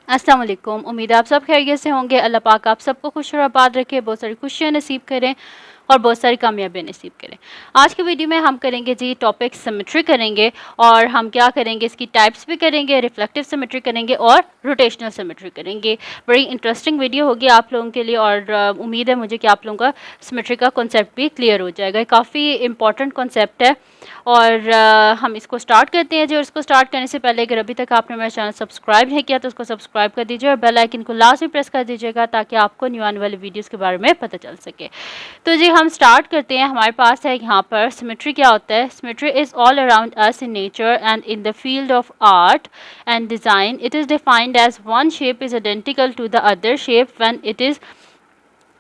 अस्सलाम वालेकुम। उम्मीद है आप सब खैरियत से होंगे। अल्लाह पाक आप सबको खुश और आबाद रखे, बहुत सारी खुशियाँ नसीब करें और बहुत सारी कामयाबियाँ नसीब करें। आज की वीडियो में हम करेंगे जी टॉपिक सिमेट्री करेंगे और हम क्या करेंगे, इसकी टाइप्स भी करेंगे, रिफ्लेक्टिव सिमेट्री करेंगे और रोटेशनल सिमेट्री करेंगे। बड़ी इंटरेस्टिंग वीडियो होगी आप लोगों के लिए और उम्मीद है मुझे कि आप लोगों का सिमेट्री का कॉन्सेप्ट भी क्लियर हो जाएगा। काफ़ी इंपॉर्टेंट कॉन्सेप्ट है और हम इसको स्टार्ट करते हैं जी। और इसको स्टार्ट करने से पहले अगर अभी तक आपने मेरा चैनल सब्सक्राइब नहीं किया तो उसको सब्सक्राइब कर दीजिए और बेल आइकन को लाजमी प्रेस कर दीजिएगा ताकि आपको न्यू आने वाली वीडियोस के बारे में पता चल सके। तो जी हम स्टार्ट करते हैं। हमारे पास है यहाँ पर सिमेट्री क्या होता है। Symmetry is all around us in nature and in the field of art and design. It is defined as one shape is identical to the other shape when it is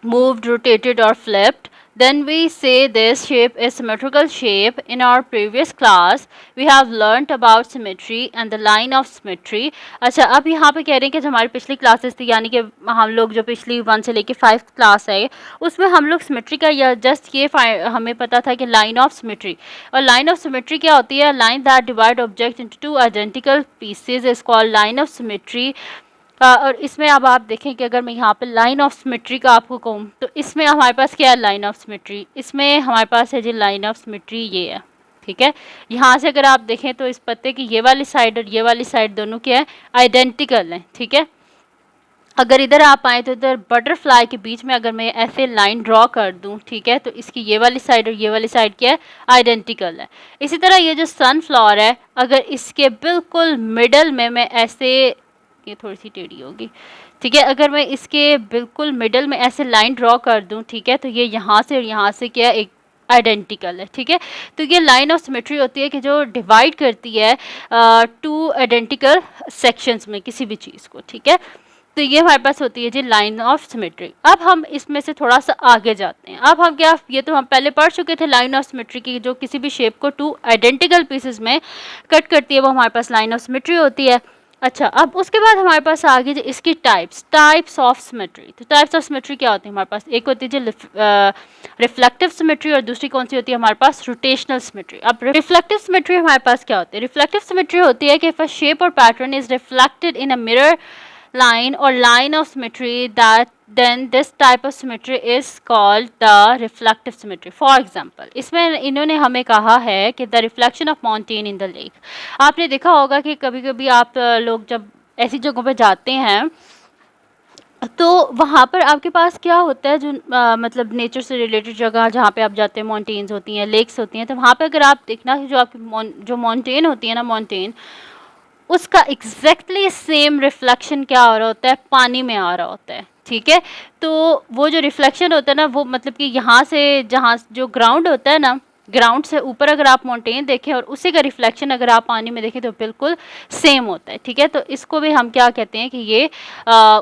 moved, rotated or flipped, then we say this shape is symmetrical shape. In our previous class we have learnt about symmetry and the line of symmetry. अच्छा, अब यहाँ पे कह रहे हैं कि जो हमारी पिछली क्लासेस थी, यानी कि हम लोग जो पिछली 1 से लेके 5 क्लास है उसमें हम लोग सिमेट्री का या जस्ट ये हमें पता था कि लाइन ऑफ सिमेट्री। और लाइन ऑफ सिमेट्री क्या होती है? Line that divide object into two identical pieces is called line of symmetry. और इसमें अब आप देखें कि अगर मैं यहाँ पे लाइन ऑफ सिमेट्री का आपको कहूँ तो इसमें हमारे पास क्या है? Line of symmetry. इसमें हमारे पास है जी लाइन ऑफ सिमेट्री, ये है, ठीक है। यहाँ से अगर आप देखें तो इस पत्ते की ये वाली साइड और ये वाली साइड दोनों क्या है? आइडेंटिकल हैं, ठीक है। अगर इधर आप आए तो इधर बटरफ्लाई के बीच में अगर मैं ऐसे लाइन ड्रॉ कर दूं, ठीक है, तो इसकी ये वाली साइड और ये वाली साइड क्या है? आइडेंटिकल है। इसी तरह ये जो सनफ्लावर है, अगर इसके बिल्कुल मिडल में मैं ऐसे, ये थोड़ी सी टेढ़ी होगी, ठीक है, अगर मैं इसके बिल्कुल मिडल में ऐसे लाइन ड्रॉ कर दूं, ठीक है, तो ये यहाँ से और यहाँ से क्या है? एक आइडेंटिकल है, ठीक है। तो ये लाइन ऑफ सिमेट्री होती है कि जो डिवाइड करती है टू आइडेंटिकल सेक्शंस में किसी भी चीज़ को, ठीक है। तो ये हमारे पास होती है जी लाइन ऑफ सिमेट्री। अब हम इसमें से थोड़ा सा आगे जाते हैं। अब हम क्या, ये तो हम पहले पढ़ चुके थे लाइन ऑफ सिमेट्री की, जो किसी भी शेप को टू आइडेंटिकल पीसेस में कट करती है, वो हमारे पास लाइन ऑफ सिमेट्री होती है। अच्छा, अब उसके बाद हमारे पास आ गई इसकी टाइप्स ऑफ सिमेट्री। तो टाइप्स ऑफ सिमेट्री क्या होती है हमारे पास? एक होती है रिफ्लेक्टिव सिमेट्री और दूसरी कौन सी होती है हमारे पास? Rotational symmetry. अब रिफ्लेक्टिव सिमेट्री हमारे पास क्या होती है? रिफ्लेक्टिव सिमेट्री होती है कि इफ अ शेप और pattern is reflected in a mirror line or line of symmetry, that then this type of symmetry is called the reflective symmetry. For example, इसमें इन्होंने हमें कहा है कि the reflection of mountain in the lake. आपने देखा होगा कि कभी-कभी आप लोग जब ऐसी जगहों पे जाते हैं तो वहाँ पर आपके पास क्या होता है, जो मतलब नेचर से रिलेटेड जगह जहाँ पे आप जाते हैं, माउंटेन्स होती हैं, लेक्स होती हैं, तो वहाँ पे अगर आप देखना कि जो आपकी जो माउंटेन होती है ना, माउंटेन, उसका एग्जैक्टली सेम रिफ्लेक्शन क्या हो रहा होता है? पानी में आ रहा होता है, ठीक है। तो वो जो रिफ्लेक्शन होता है ना, वो मतलब कि यहाँ से जहाँ जो ग्राउंड होता है ना, ग्राउंड से ऊपर अगर आप माउंटेन देखें और उसी का रिफ्लेक्शन अगर आप पानी में देखें तो बिल्कुल सेम होता है, ठीक है। तो इसको भी हम क्या कहते हैं कि ये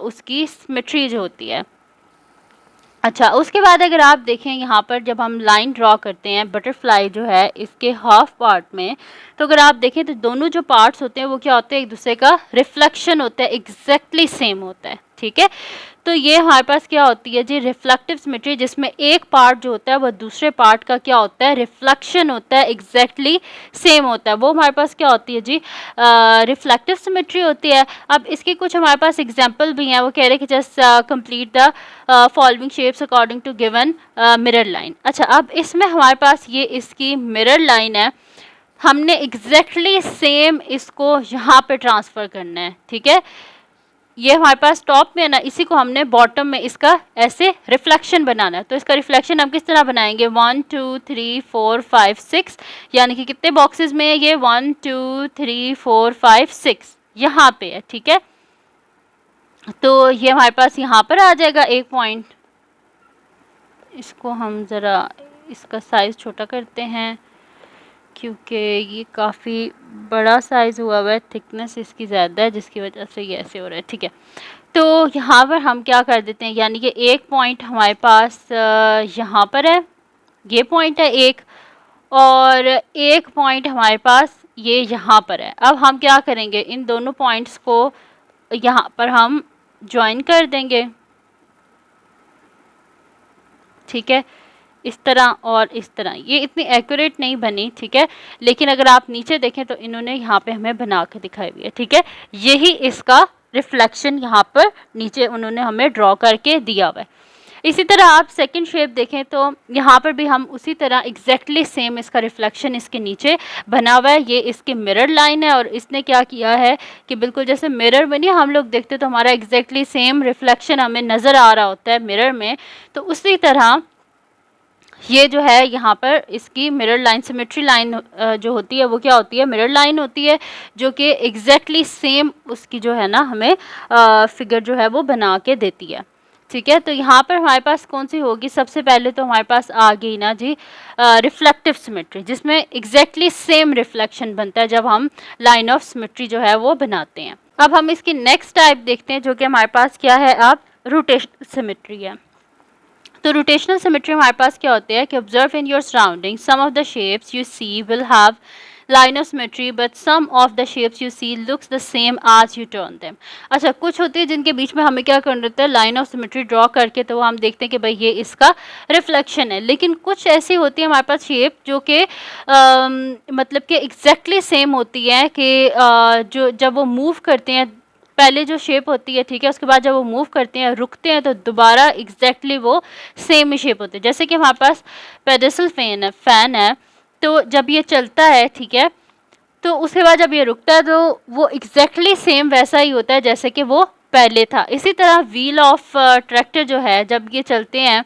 उसकी सिमेट्री जो होती है। अच्छा, उसके बाद अगर आप देखें यहाँ पर जब हम लाइन ड्रॉ करते हैं बटरफ्लाई जो है इसके हाफ पार्ट में, तो अगर आप देखें तो दोनों जो पार्ट्स होते हैं वो क्या होते हैं? एक दूसरे का रिफ्लेक्शन होता है, एग्जैक्टली सेम होता है, ठीक है। तो ये हमारे पास क्या होती है जी? रिफ्लेक्टिव सिमेट्री, जिसमें एक पार्ट जो होता है वो दूसरे पार्ट का क्या होता है? रिफ्लेक्शन होता है, एग्जैक्टली सेम होता है, वो हमारे पास क्या होती है जी? रिफ्लेक्टिव सिमेट्री होती है। अब इसके कुछ हमारे पास एग्जाम्पल भी हैं। वो कह रहे हैं कि just complete the following shapes according to given mirror line. अच्छा, अब इसमें हमारे पास ये इसकी मिरर लाइन है, हमने एग्जैक्टली सेम इसको यहाँ पे ट्रांसफ़र करना है, ठीक है। ये हमारे पास टॉप में है ना, इसी को हमने बॉटम में इसका ऐसे रिफ्लेक्शन बनाना है। तो इसका रिफ्लेक्शन हम किस तरह बनाएंगे? 1 2 3 4 5 6, यानी कि कितने बॉक्सेस में है ये? 1 2 3 4 5 6 यहाँ पे है, ठीक है। तो ये हमारे पास यहाँ पर आ जाएगा एक पॉइंट। इसको हम ज़रा इसका साइज़ छोटा करते हैं क्योंकि ये काफ़ी बड़ा साइज़ हुआ है, थिकनेस इसकी ज़्यादा है जिसकी वजह से ये ऐसे हो रहा है, ठीक है। तो यहाँ पर हम क्या कर देते हैं, यानी कि एक पॉइंट हमारे पास यहाँ पर है, ये पॉइंट है एक, और एक पॉइंट हमारे पास ये यहाँ पर है। अब हम क्या करेंगे, इन दोनों पॉइंट्स को यहाँ पर हम ज्वाइन कर देंगे, ठीक है, इस तरह और इस तरह। ये इतनी एक्यूरेट नहीं बनी, ठीक है, लेकिन अगर आप नीचे देखें तो इन्होंने यहाँ पे हमें बना के दिखाई हुई है, ठीक है। यही इसका रिफ्लेक्शन यहाँ पर नीचे उन्होंने हमें ड्रॉ करके दिया हुआ है। इसी तरह आप सेकंड शेप देखें तो यहाँ पर भी हम उसी तरह एग्जैक्टली सेम इसका रिफ्लेक्शन इसके नीचे बना हुआ है। ये इसकी मिरर लाइन है और इसने क्या किया है कि बिल्कुल जैसे मिरर में नहीं हम लोग देखते तो हमारा एग्जैक्टली सेम रिफ्लेक्शन हमें नज़र आ रहा होता है मिरर में, तो उसी तरह ये जो है यहाँ पर इसकी मिरर लाइन सिमेट्री लाइन जो होती है वो क्या होती है, मिरर लाइन होती है, जो कि एग्जैक्टली सेम उसकी जो है ना हमें फिगर जो है वो बना के देती है। ठीक है, तो यहाँ पर हमारे पास कौन सी होगी, सबसे पहले तो हमारे पास आ गई ना जी रिफ्लेक्टिव सिमेट्री, जिसमें एग्जैक्टली सेम रिफ्लेक्शन बनता है जब हम लाइन ऑफ सिमेट्री जो है वो बनाते हैं। अब हम इसकी नेक्स्ट टाइप देखते हैं जो कि हमारे पास क्या है, अब रोटेशनल सिमेट्री है। तो रोटेशनल सिमेट्री हमारे पास क्या होते हैं कि observe in your surrounding some of the shapes you see will have line of symmetry but some of the shapes you see looks the same as you turn them. अच्छा, कुछ होती है जिनके बीच में हमें क्या करना रहता है, लाइन ऑफ सिमेट्री ड्रॉ करके, तो हम देखते हैं कि भाई ये इसका रिफ्लेक्शन है। लेकिन कुछ ऐसी होती है हमारे पास शेप जो कि मतलब कि एग्जैक्टली सेम होती है कि जो जब वो मूव करते हैं, पहले जो शेप होती है, ठीक है, उसके बाद जब वो मूव करते हैं रुकते हैं तो दोबारा एग्जैक्टली वो सेम ही शेप होती है। जैसे कि हमारे पास पेडेस्टल फैन है, तो जब ये चलता है, ठीक है, तो उसके बाद जब ये रुकता है तो वो एग्जैक्टली सेम वैसा ही होता है जैसे कि वो पहले था। इसी तरह व्हील ऑफ ट्रैक्टर जो है, जब ये चलते हैं,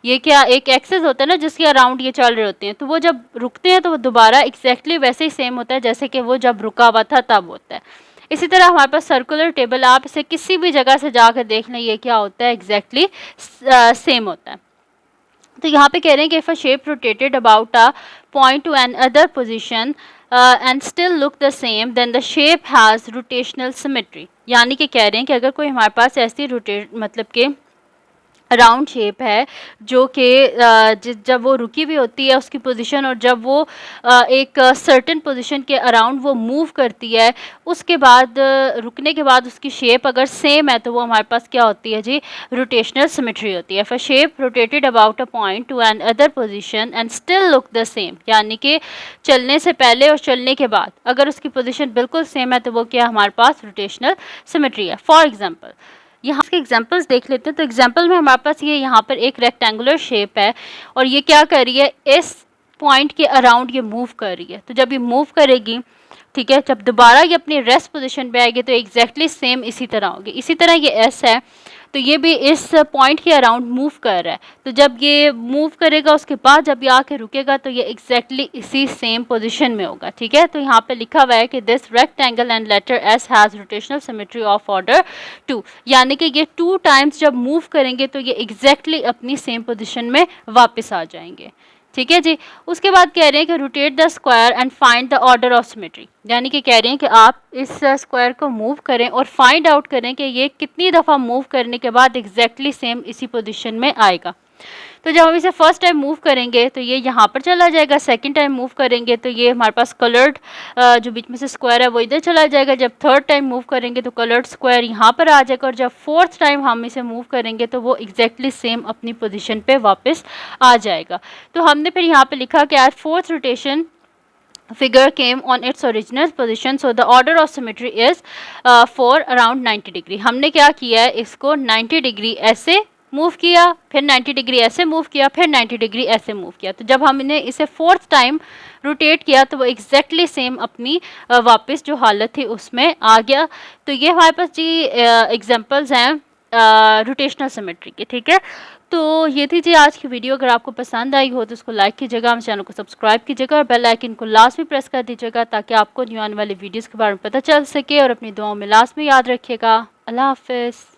ये क्या एक एक्सेस होता है ना जिसके अराउंड ये चल रहे होते हैं, तो वो जब रुकते हैं तो वो दोबारा एग्जैक्टली वैसे ही सेम होता है जैसे कि वो जब रुका हुआ था तब होता है। इसी तरह हमारे पास सर्कुलर टेबल, आप इसे किसी भी जगह से जाकर देख लें, ये क्या होता है, एग्जैक्टली सेम होता है। तो यहाँ पे कह रहे हैं कि if a shape rotated about a point to another position and still look the same then the shape has rotational symmetry. यानी कि कह रहे हैं कि अगर कोई हमारे पास ऐसी रोटेट मतलब कि राउंड शेप है जो कि जब वो रुकी हुई होती है उसकी पोजीशन, और जब वो एक सर्टेन पोजीशन के अराउंड वो मूव करती है, उसके बाद रुकने के बाद उसकी शेप अगर सेम है तो वो हमारे पास क्या होती है जी, रोटेशनल सिमेट्री होती है। For shape rotated about a point to another position and still look the same, यानी कि चलने से पहले और चलने के बाद अगर उसकी पोजीशन बिल्कुल सेम है तो वो क्या हमारे पास रोटेशनल सिमेट्री है। फॉर एग्जांपल यहाँ के एग्जांपल्स देख लेते हैं। तो एग्जांपल में हमारे पास ये यहाँ पर एक रेक्टेंगुलर शेप है और ये क्या कर रही है, इस पॉइंट के अराउंड ये मूव कर रही है। तो जब ये मूव करेगी, ठीक है, जब दोबारा ये अपनी रेस्ट पोजीशन पे आएगी तो एग्जैक्टली सेम इसी तरह होगी। इसी तरह ये एस है तो ये भी इस पॉइंट के अराउंड मूव कर रहा है, तो जब ये मूव करेगा उसके बाद जब ये आके रुकेगा तो ये एग्जैक्टली इसी सेम पोजीशन में होगा। ठीक है, तो यहाँ पे लिखा हुआ है कि this rectangle and later S has rotational symmetry of order 2, यानी कि ये 2 टाइम्स जब मूव करेंगे तो ये एग्जैक्टली अपनी सेम पोजीशन में वापस आ जाएंगे। ठीक है जी। उसके बाद कह रहे हैं कि rotate the square and find the order of symmetry, यानी कि कह रहे हैं कि आप इस स्क्वायर को मूव करें और फाइंड आउट करें कि ये कितनी दफ़ा मूव करने के बाद एग्जैक्टली सेम इसी पोजीशन में आएगा। तो जब हम इसे फर्स्ट टाइम मूव करेंगे तो ये यहाँ पर चला जाएगा, सेकंड टाइम मूव करेंगे तो ये हमारे पास कलर्ड जो बीच में से स्क्वायर है वो इधर चला जाएगा, जब थर्ड टाइम मूव करेंगे तो कलर्ड स्क्वायर यहाँ पर आ जाएगा, और जब फोर्थ टाइम हम इसे मूव करेंगे तो वो एग्जैक्टली सेम अपनी पोजीशन पे वापस आ जाएगा। तो हमने फिर यहाँ पे लिखा कि at fourth rotation figure came on its original position so the order of symmetry is for around 90 degree. हमने क्या किया है, इसको 90 डिग्री ऐसे मूव किया, फिर 90 डिग्री ऐसे मूव किया, फिर 90 डिग्री ऐसे मूव किया। तो जब हमने इसे फोर्थ टाइम रोटेट किया तो वो एग्जैक्टली सेम अपनी वापस जो हालत थी उसमें आ गया। तो ये हमारे पास जी एग्जांपल्स हैं रोटेशनल सिमेट्री के। ठीक है, तो ये थी जी आज की वीडियो। अगर आपको पसंद आई हो तो उसको लाइक कीजिएगा, हम चैनल को सब्सक्राइब कीजिएगा और बेल आइकन को लास्ट में प्रेस कर दीजिएगा ताकि आपको न्यू आने वाली वीडियोस के बारे में पता चल सके, और अपनी दुआओं में लास्ट में याद रखिएगा। अल्लाह हाफिज़।